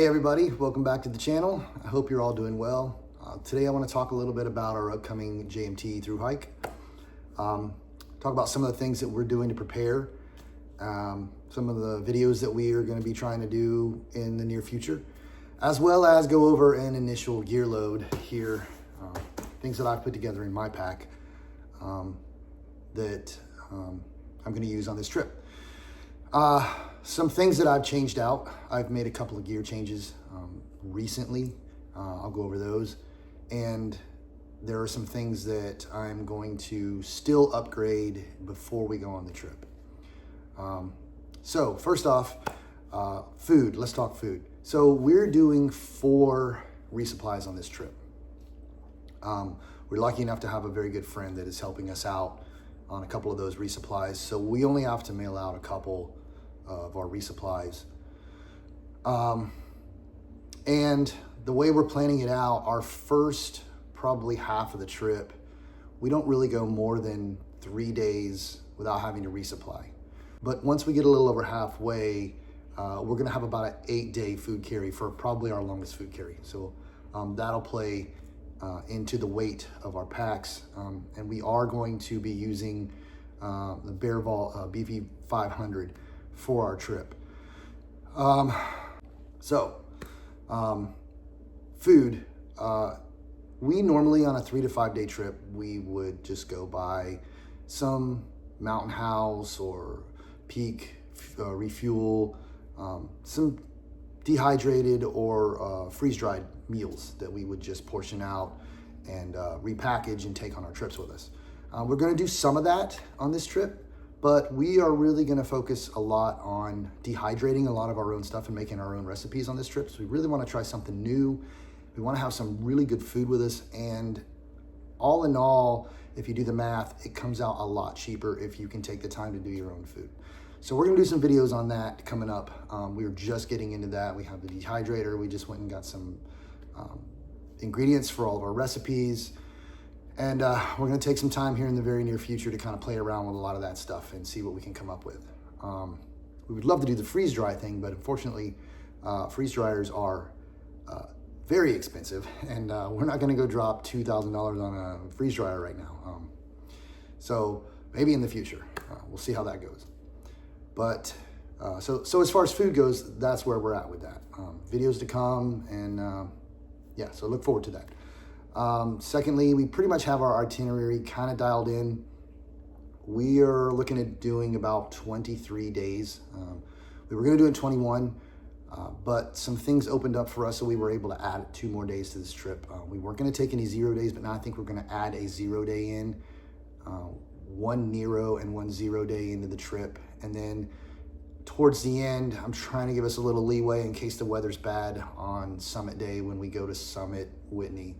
Hey everybody, welcome back to the channel. I hope you're all doing well. Today I want to talk a little bit about our upcoming JMT through hike. Talk about some of the things that we're doing to prepare, some of the videos that we are going to be trying to do in the near future, as well as go over an initial gear load here, things that I've put together in my pack that I'm going to use on this trip. Some things that I've changed out. I've made a couple of gear changes recently. I'll go over those. And there are some things that I'm going to still upgrade before we go on the trip. So first off, food. Let's talk food. So we're doing 4 resupplies on this trip. We're lucky enough to have a very good friend that is helping us out on a couple of those resupplies. So we only have to mail out a couple of our resupplies. And the way we're planning it out, our first probably half of the trip, we don't really go more than 3 days without having to resupply. But once we get a little over halfway, we're gonna have about an 8-day food carry for probably our longest food carry. So that'll play into the weight of our packs. And we are going to be using the Bear Vault BV500 for our trip. Food. We normally on a 3 to 5 day trip, we would just go buy some Mountain House or Peak refuel, some dehydrated or freeze-dried meals that we would just portion out and repackage and take on our trips with us. We're going to do some of that on this trip, but we are really going to focus a lot on dehydrating a lot of our own stuff and making our own recipes on this trip. So we really want to try something new. We want to have some really good food with us. And all in all, if you do the math, it comes out a lot cheaper if you can take the time to do your own food. So we're going to do some videos on that coming up. We were just getting into that. We have the dehydrator. We just went and got some ingredients for all of our recipes. And we're going to take some time here in the very near future to kind of play around with a lot of that stuff and see what we can come up with. We would love to do the freeze dry thing, but unfortunately, freeze dryers are very expensive, and we're not going to go drop $2,000 on a freeze dryer right now. So maybe in the future, we'll see how that goes. But so as far as food goes, that's where we're at with that. Videos to come, and yeah, so look forward to that. Secondly, we pretty much have our itinerary kind of dialed in. We are looking at doing about 23 days. We were going to do it 21, but some things opened up for us, so we were able to add 2 more days to this trip. We weren't going to take any 0 days, but now I think we're going to add a 0 day in, 1 Nero and 1 0 day into the trip. And then towards the end, I'm trying to give us a little leeway in case the weather's bad on Summit Day when we go to Summit Whitney.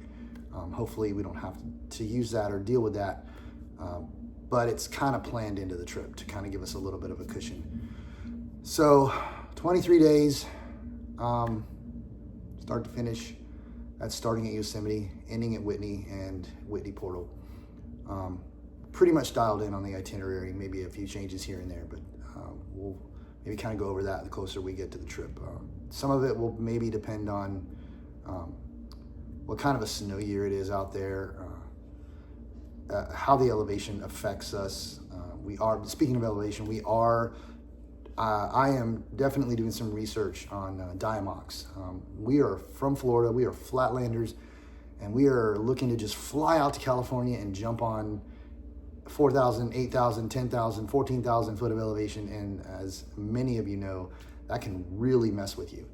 Hopefully we don't have to use that or deal with that, but it's kind of planned into the trip to kind of give us a little bit of a cushion. So 23 days, start to finish. That's starting at Yosemite, ending at Whitney and Whitney Portal. Pretty much dialed in on the itinerary, maybe a few changes here and there, but we'll maybe kind of go over that the closer we get to the trip. Some of it will maybe depend on what kind of a snow year it is out there, how the elevation affects us. Speaking of elevation, I am definitely doing some research on diamox. We are from Florida, we are flatlanders, and we are looking to just fly out to California and jump on 4,000, 8,000, 10,000, 14,000 foot of elevation. And as many of you know, that can really mess with you.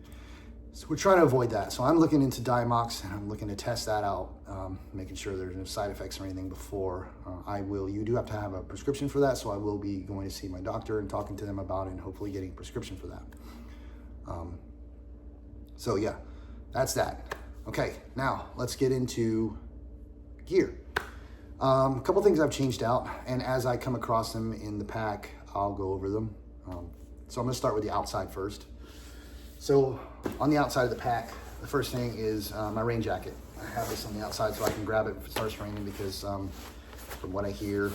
So we're trying to avoid that. So I'm looking into diamox, and I'm looking to test that out, making sure there's no side effects or anything before you do have to have a prescription for that. So I will be going to see my doctor and talking to them about it and hopefully getting a prescription for that. So yeah, that's that. Okay, now let's get into gear. A couple things I've changed out, and as I come across them in the pack, I'll go over them. So I'm gonna start with the outside first. So on the outside of the pack, the first thing is my rain jacket. I have this on the outside so I can grab it if it starts raining, because from what I hear,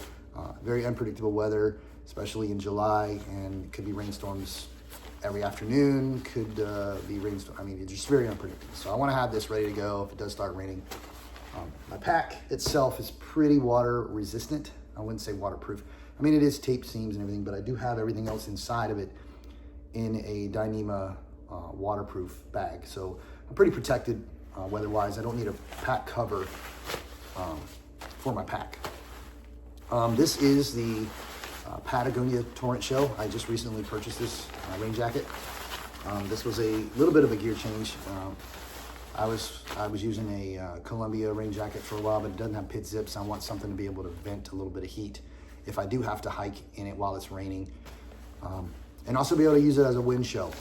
very unpredictable weather, especially in July, and it could be rainstorms every afternoon, could be rainstorm. I mean, it's just very unpredictable. So I want to have this ready to go if it does start raining. My pack itself is pretty water resistant. I wouldn't say waterproof. I mean, it is tape seams and everything, but I do have everything else inside of it in a Dyneema waterproof bag. So I'm pretty protected weather-wise. I don't need a pack cover for my pack. This is the Patagonia Torrent shell. I just recently purchased this rain jacket. This was a little bit of a gear change. I was using a Columbia rain jacket for a while, but it doesn't have pit zips. I want something to be able to vent a little bit of heat if I do have to hike in it while it's raining, and also be able to use it as a wind shell,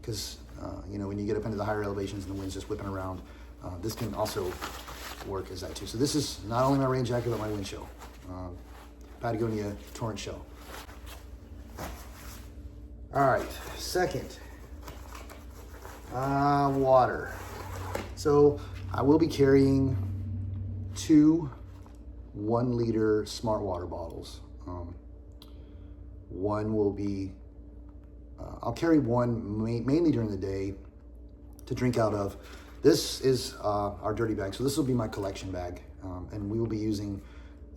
because you know, when you get up into the higher elevations and the wind's just whipping around, this can also work as that too. So this is not only my rain jacket but my wind shell, Patagonia Torrent shell. All right, second, water. So I will be carrying 2 1-liter smart water bottles. One will be, I'll carry one mainly during the day to drink out of. This is our dirty bag, so this will be my collection bag, and we will be using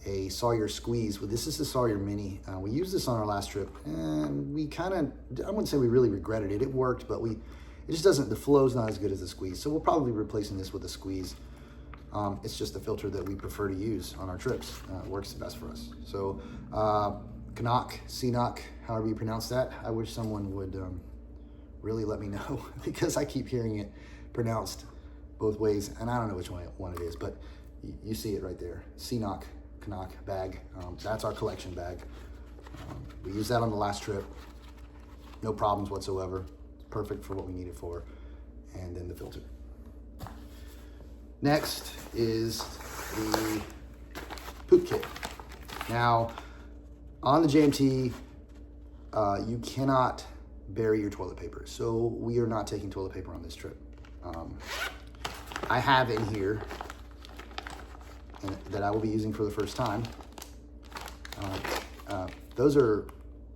a Sawyer squeeze. This is the Sawyer Mini. We used this on our last trip, and we kind of, I wouldn't say we really regretted it. It worked, but it just doesn't, the flow's not as good as the squeeze. So we'll probably be replacing this with a squeeze. It's just a filter that we prefer to use on our trips. It works the best for us. So CNOC, however you pronounce that. I wish someone would really let me know because I keep hearing it pronounced both ways, and I don't know which one it is, but you see it right there. CNOC bag. That's our collection bag. We used that on the last trip. No problems whatsoever. Perfect for what we need it for. And then the filter. Next is the poop kit. Now, on the JMT, you cannot bury your toilet paper. So we are not taking toilet paper on this trip. I have in here, and that I will be using for the first time. Those are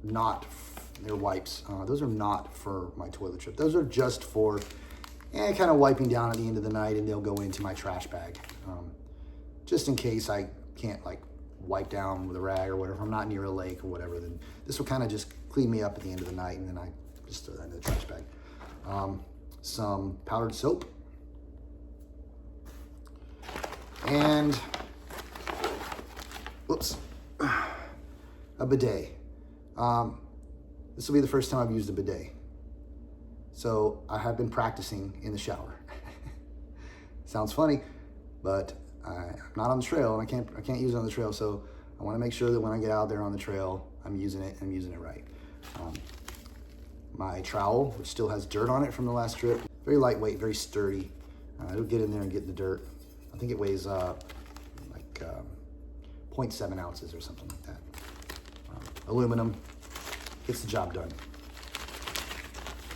not, they're wipes. Those are not for my toilet trip. Those are just for kind of wiping down at the end of the night, and they'll go into my trash bag. Just in case I can't like wipe down with a rag or whatever, if I'm not near a lake or whatever, then this will kind of just clean me up at the end of the night, and then I just throw that in the trash bag. Some powdered soap. And, whoops, a bidet. This will be the first time I've used a bidet. So I have been practicing in the shower. Sounds funny, but I'm not on the trail, and I can't use it on the trail. So I want to make sure that when I get out there on the trail, I'm using it right. My trowel, which still has dirt on it from the last trip, very lightweight, very sturdy. It'll get in there and get in the dirt. I think it weighs like 0.7 ounces or something like that. Aluminum, gets the job done.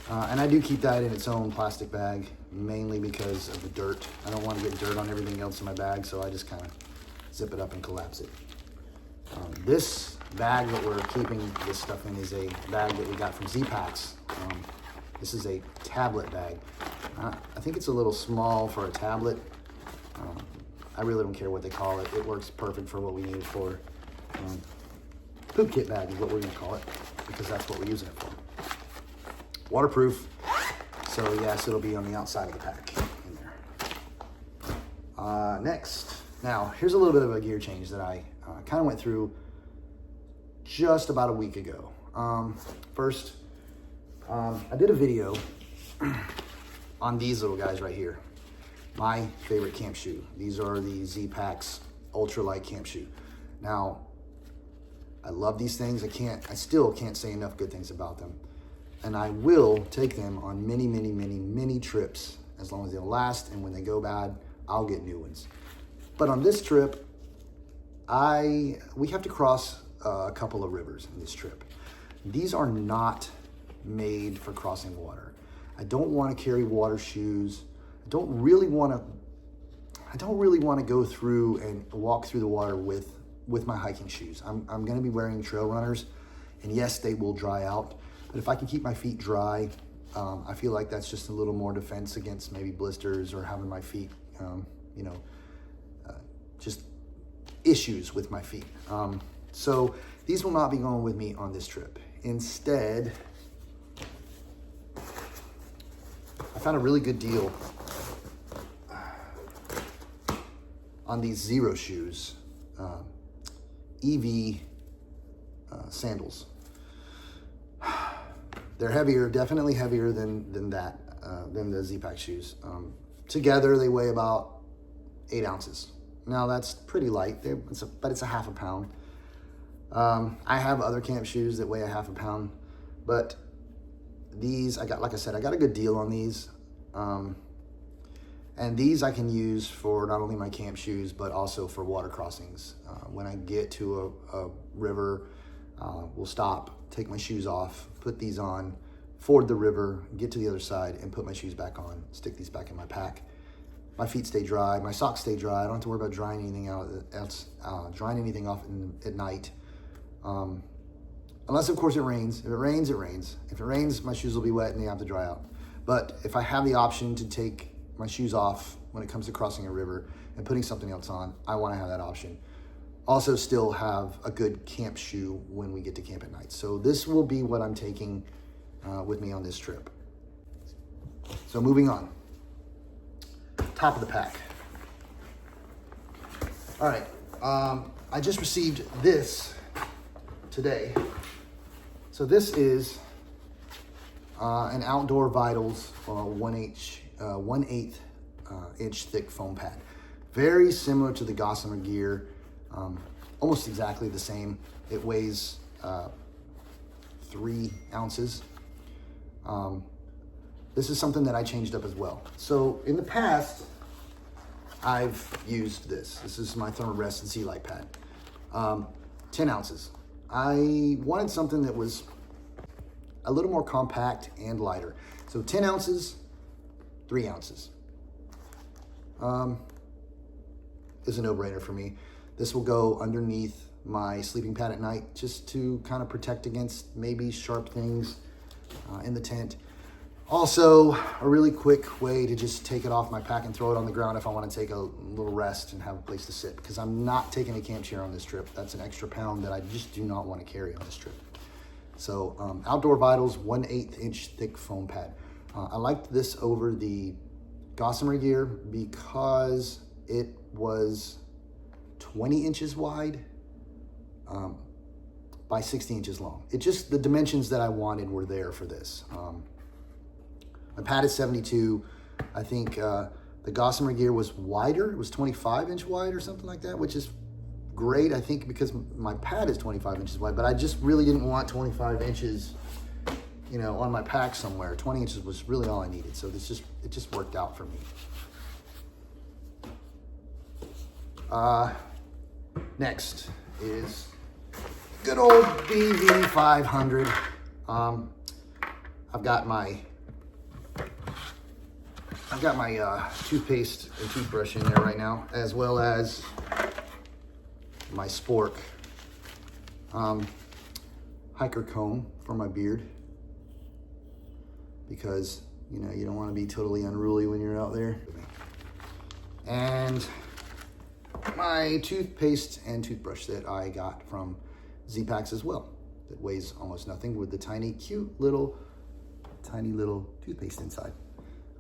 And I do keep that in its own plastic bag, mainly because of the dirt. I don't want to get dirt on everything else in my bag, so I just kind of zip it up and collapse it. This bag that we're keeping this stuff in is a bag that we got from Z-Packs. This is a tablet bag. I think it's a little small for a tablet. I really don't care what they call it. It works perfect for what we need it for. Poop kit bag is what we're gonna call it, because that's what we're using it for. Waterproof, so yes, it'll be on the outside of the pack in there. Next, now here's a little bit of a gear change that I kind of went through just about a week ago. First, I did a video on these little guys right here. My favorite camp shoe. These are the Z-Packs ultralight camp shoe. Now, I love these things. I still can't say enough good things about them. And I will take them on many trips as long as they'll last, and when they go bad, I'll get new ones. But on this trip, we have to cross a couple of rivers in this trip. These are not made for crossing water. I don't want to carry water shoes. I don't really want to go through and walk through the water with my hiking shoes. I'm going to be wearing trail runners, and yes, they will dry out, But if I can keep my feet dry, I feel like that's just a little more defense against maybe blisters or having my feet, you know, just issues with my feet. So these will not be going with me on this trip. Instead, I found a really good deal on these Zero shoes, EV sandals. They're heavier, definitely heavier than the Z-Pack shoes. Together they weigh about 8 ounces. Now that's pretty light, but it's a half a pound. I have other camp shoes that weigh a half a pound, but these, like I said, I got a good deal on these. And these I can use for not only my camp shoes, but also for water crossings. When I get to a river, we'll stop, take my shoes off, put these on, ford the river, get to the other side, and put my shoes back on, stick these back in my pack. My feet stay dry, my socks stay dry. I don't have to worry about drying anything off at night. Unless, of course, it rains. If it rains, it rains. If it rains, my shoes will be wet and they have to dry out. But if I have the option to take my shoes off when it comes to crossing a river and putting something else on, I want to have that option. Also still have a good camp shoe when we get to camp at night. So this will be what I'm taking with me on this trip. So moving on. Top of the pack. All right, I just received this today. So this is an Outdoor Vitals 1/8 inch thick foam pad. Very similar to the Gossamer gear, almost exactly the same. It weighs 3 ounces. This is something that I changed up as well. So in the past, I've used this. This is my Thermarest Z-Lite pad, 10 ounces. I wanted something that was a little more compact and lighter. So 10 ounces, 3 ounces. Is a no-brainer for me. This will go underneath my sleeping pad at night just to kind of protect against maybe sharp things in the tent. Also, a really quick way to just take it off my pack and throw it on the ground if I want to take a little rest and have a place to sit, because I'm not taking a camp chair on this trip. That's an extra pound that I just do not want to carry on this trip. So Outdoor Vitals 1/8 inch thick foam pad. I liked this over the Gossamer gear because it was 20 inches wide by 60 inches long. It just, the dimensions that I wanted were there for this. My pad is 72. I think the Gossamer gear was wider. It was 25 inch wide or something like that, which is great, I think, because my pad is 25 inches wide, but I just really didn't want 25 inches, you know, on my pack somewhere. 20 inches was really all I needed. So it just worked out for me. Next is good old BV500. I've got my toothpaste and toothbrush in there right now, as well as my spork hiker comb for my beard, because you know you don't want to be totally unruly when you're out there. And my toothpaste and toothbrush that I got from Z-Packs as well, that weighs almost nothing, with the tiny little toothpaste inside.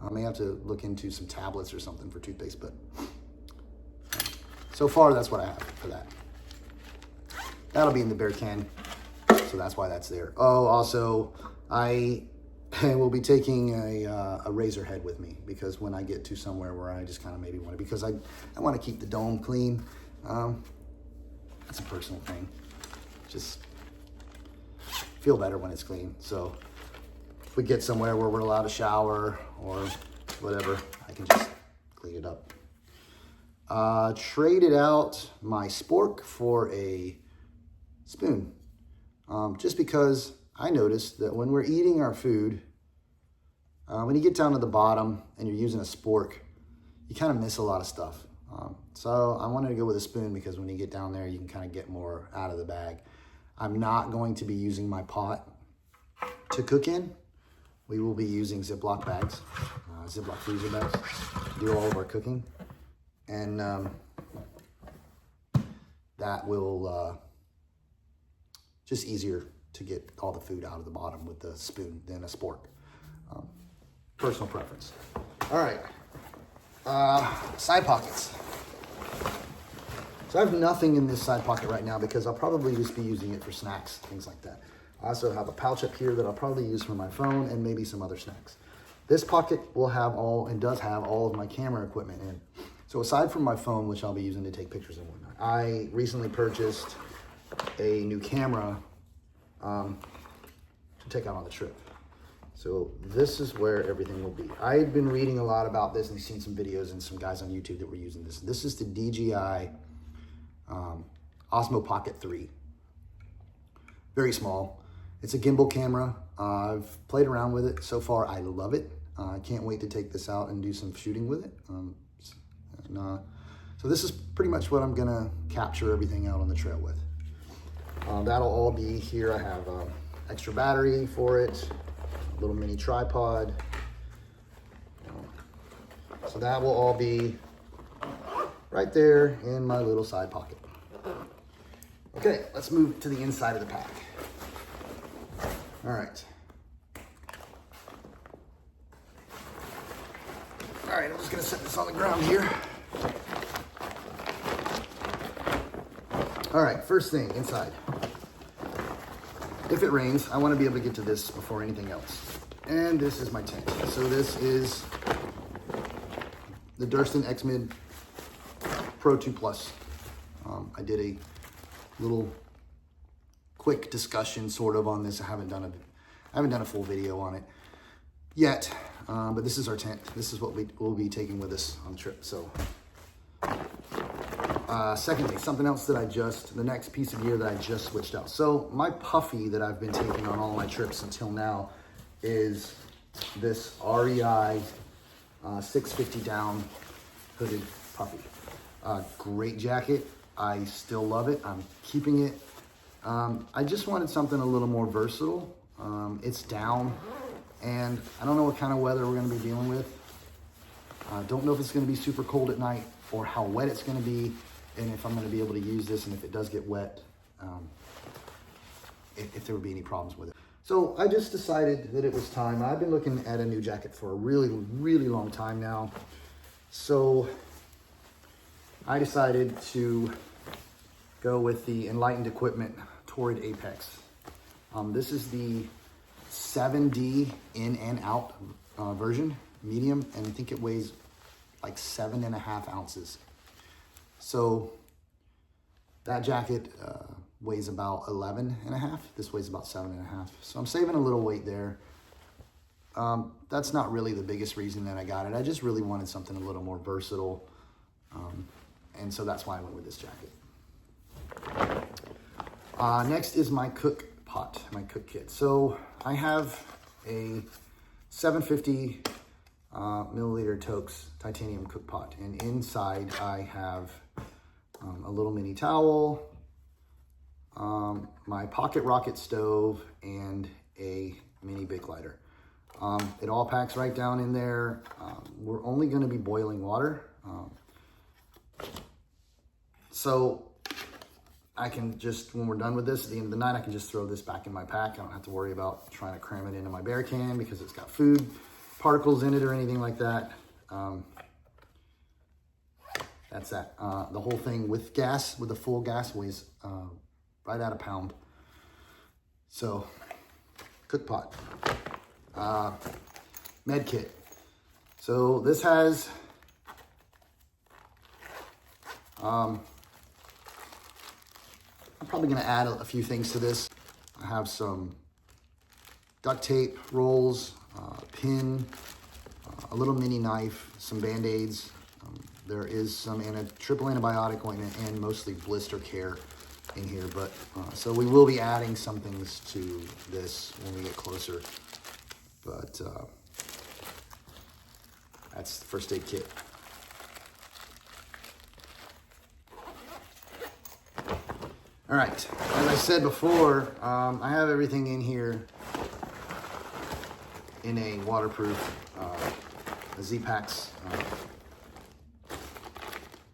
I may have to look into some tablets or something for toothpaste, but so far that's what I have for that. That'll be in the bear can, so that's why that's there. Oh, also, I will be taking a razor head with me, because when I get to somewhere where I just kind of maybe want to, because I want to keep the dome clean. That's a personal thing. Just feel better when it's clean. So if we get somewhere where we're allowed to shower or whatever, I can just clean it up. Traded out my spork for a spoon, just because I noticed that when we're eating our food, when you get down to the bottom and you're using a spork, you kind of miss a lot of stuff. So I wanted to go with a spoon, because when you get down there, you can kind of get more out of the bag. I'm not going to be using my pot to cook in, we will be using Ziploc bags, Ziploc freezer bags, to do all of our cooking. And that will just easier to get all the food out of the bottom with the spoon than a spork. Personal preference. All right, side pockets. So I have nothing in this side pocket right now because I'll probably just be using it for snacks, things like that. I also have a pouch up here that I'll probably use for my phone and maybe some other snacks. This pocket will have all, and does have all of my camera equipment in. So aside from my phone, which I'll be using to take pictures and whatnot, I recently purchased a new camera to take out on the trip. So this is where everything will be. I've been reading a lot about this and seen some videos and some guys on YouTube that were using this. This is the DJI Osmo Pocket 3. Very small. It's a gimbal camera. I've played around with it. So far, I love it. I can't wait to take this out and do some shooting with it. So this is pretty much what I'm gonna capture everything out on the trail with. That'll all be here. I have extra battery for it, a little mini tripod. So that will all be right there in my little side pocket. Okay, let's move to the inside of the pack. All right. All right, I'm just gonna set this on the ground here. All right, first thing inside. If it rains, I want to be able to get to this before anything else. And this is my tent. So this is the Durston X-Mid Pro 2 Plus. I did a little quick discussion sort of on this. I haven't done a full video on it yet, but this is our tent. This is what we will be taking with us on the trip. So secondly, something else that the next piece of gear that I just switched out. So my puffy that I've been taking on all my trips until now is this REI 650 down hooded puffy. Great jacket. I still love it. I'm keeping it. I just wanted something a little more versatile. It's down, and I don't know what kind of weather we're going to be dealing with. Don't know if it's going to be super cold at night or how wet it's going to be, and if I'm going to be able to use this, and if it does get wet, if there would be any problems with it. So I just decided that it was time. I've been looking at a new jacket for a really, really long time now. So I decided to go with the Enlightened Equipment Torrid Apex. This is the 7D in and out version, medium, and I think it weighs like 7.5 ounces. So that jacket weighs about 11.5. This weighs about 7.5. So I'm saving a little weight there. That's not really the biggest reason that I got it. I just really wanted something a little more versatile. And so that's why I went with this jacket. Next is my cook pot, my cook kit. So I have a 750 milliliter Tokes titanium cook pot, and inside I have a little mini towel, my pocket rocket stove, and a mini bake lighter. It all packs right down in there. We're only going to be boiling water. So I can just, when we're done with this, at the end of the night, I can just throw this back in my pack. I don't have to worry about trying to cram it into my bear can because it's got food particles in it or anything like that. That's that. The whole thing with gas, with the full gas, weighs right at a pound. So, cook pot. Med kit. So this has I'm probably going to add a few things to this. I have some duct tape rolls, pin, a little mini knife, some Band-Aids. There is some triple antibiotic ointment and mostly blister care in here. But so we will be adding some things to this when we get closer. But that's the first aid kit. All right, as I said before, I have everything in here in a waterproof Z-Packs.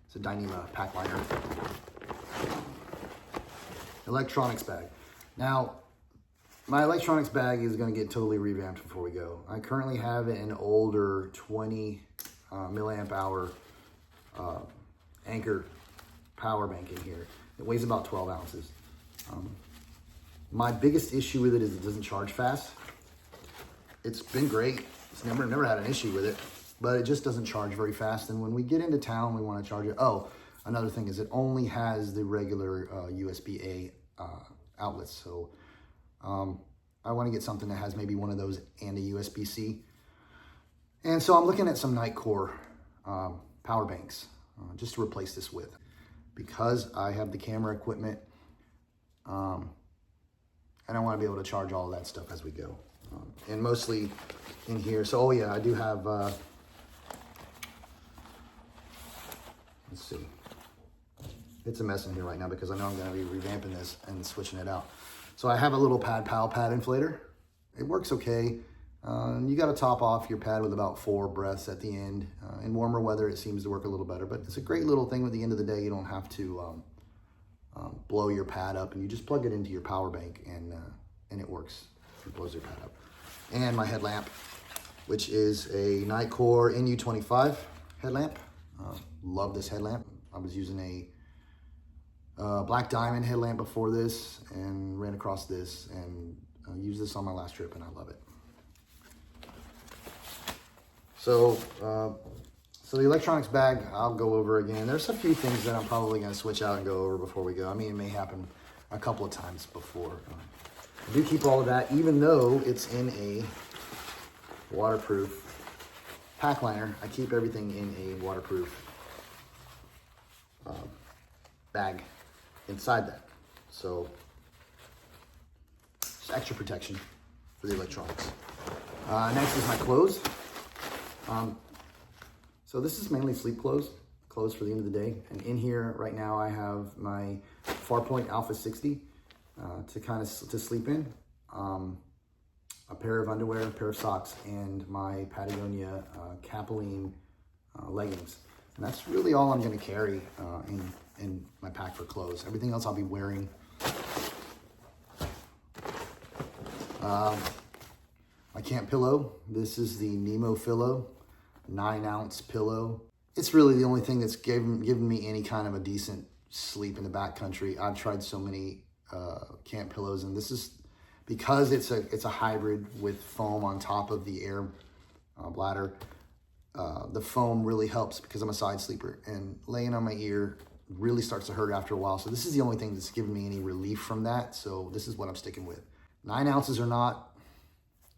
It's a Dyneema pack liner. Electronics bag. Now, my electronics bag is going to get totally revamped before we go. I currently have an older 20 milliamp hour Anchor power bank in here. It weighs about 12 ounces. My biggest issue with it is it doesn't charge fast. It's been great. It's never had an issue with it, but it just doesn't charge very fast. And when we get into town, we want to charge it. Oh, another thing is it only has the regular USB-A outlets. So I want to get something that has maybe one of those and a USB-C. And so I'm looking at some Nitecore power banks just to replace this with. Because I have the camera equipment, and I want to be able to charge all of that stuff as we go. And mostly in here. So, oh yeah, I do have, let's see. It's a mess in here right now because I know I'm going to be revamping this and switching it out. So I have a little pad inflator. It works okay. You got to top off your pad with about 4 breaths at the end. In warmer weather, it seems to work a little better, but it's a great little thing. At the end of the day, you don't have to blow your pad up, and you just plug it into your power bank, and it works. It blows your pad up. And my headlamp, which is a Nitecore NU25 headlamp. Love this headlamp. I was using a Black Diamond headlamp before this, and ran across this, and used this on my last trip, and I love it. So, so the electronics bag, I'll go over again. There's a few things that I'm probably going to switch out and go over before we go. I mean, it may happen a couple of times before. I do keep all of that, even though it's in a waterproof pack liner. I keep everything in a waterproof bag inside that. So, just extra protection for the electronics. Next is my clothes. So this is mainly sleep clothes for the end of the day. And in here right now I have my Farpoint Alpha 60 to sleep in, a pair of underwear, a pair of socks, and my Patagonia Capilene leggings. And that's really all I'm going to carry in my pack for clothes. Everything else I'll be wearing. My camp pillow, this is the Nemo Pillow, 9-ounce pillow. It's really the only thing that's given me any kind of a decent sleep in the backcountry. I've tried so many camp pillows, and this is because it's a hybrid with foam on top of the air bladder. The foam really helps because I'm a side sleeper, and laying on my ear really starts to hurt after a while. So this is the only thing that's given me any relief from that. So this is what I'm sticking with. 9 ounces or not,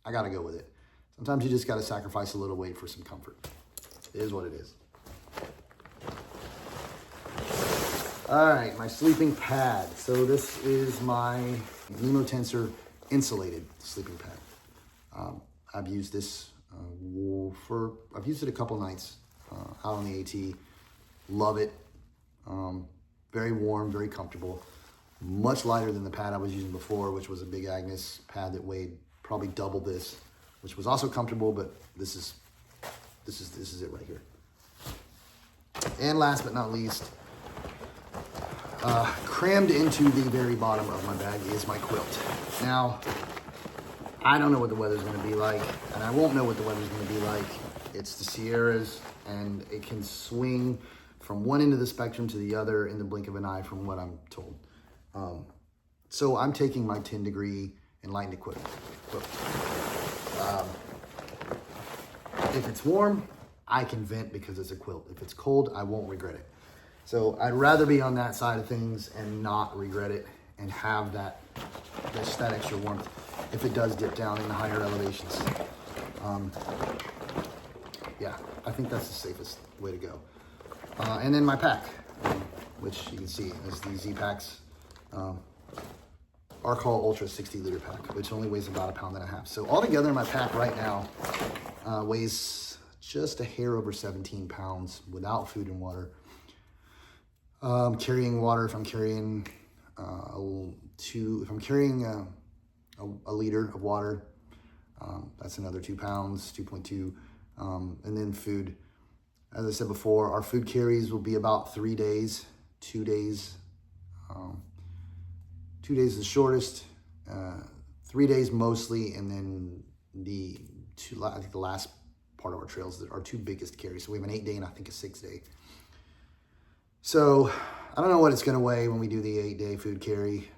I gotta go with it. Sometimes you just gotta sacrifice a little weight for some comfort. It is what it is. All right, my sleeping pad. So this is my Nemo Tensor insulated sleeping pad. I've used this I've used it a couple nights out on the AT. Love it. Very warm, very comfortable. Much lighter than the pad I was using before, which was a Big Agnes pad that weighed probably double this, which was also comfortable, but this is it right here. And last but not least, crammed into the very bottom of my bag is my quilt. Now, I don't know what the weather's gonna be like, and I won't know what the weather's gonna be like. It's the Sierras, and it can swing from one end of the spectrum to the other in the blink of an eye from what I'm told. So I'm taking my 10-degree enlightened equipment. If it's warm, I can vent because it's a quilt. If it's cold, I won't regret it. So I'd rather be on that side of things and not regret it and have that extra warmth if it does dip down in the higher elevations. Yeah, I think that's the safest way to go. And then my pack, which you can see is the Z-Packs Arcall Ultra 60-liter pack, which only weighs about 1.5 pounds. So altogether, my pack right now weighs just a hair over 17 pounds without food and water. Carrying water, if I'm carrying a liter of water, That's another 2 pounds, 2.2. And then food. As I said before, our food carries will be about 3 days, 2 days. 2 days is the shortest, 3 days mostly, and then I think the last part of our trails are 2 biggest carries. So we have an 8-day and I think a 6-day. So I don't know what it's going to weigh when we do the 8-day food carry.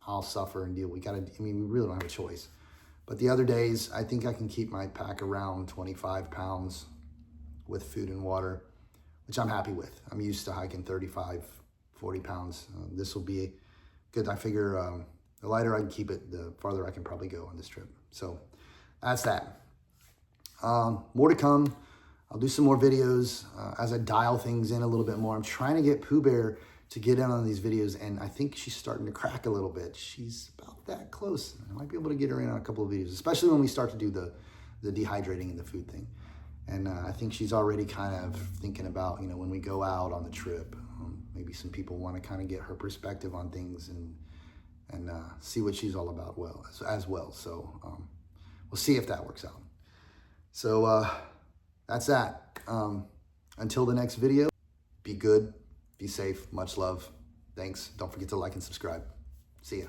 I'll suffer and deal. We really don't have a choice. But the other days, I think I can keep my pack around 25 pounds with food and water, which I'm happy with. I'm used to hiking 35, 40 pounds. This will be good. I figure the lighter I can keep it, the farther I can probably go on this trip. So that's that. More to come. I'll do some more videos as I dial things in a little bit more. I'm trying to get PooBear to get in on these videos, and I think she's starting to crack a little bit. She's about that close. I might be able to get her in on a couple of videos, especially when we start to do the dehydrating and the food thing. And I think she's already kind of thinking about, when we go out on the trip, maybe some people want to kind of get her perspective on things and see what she's all about as well. So we'll see if that works out. So that's that. Until the next video, be good, be safe, much love. Thanks. Don't forget to like and subscribe. See ya.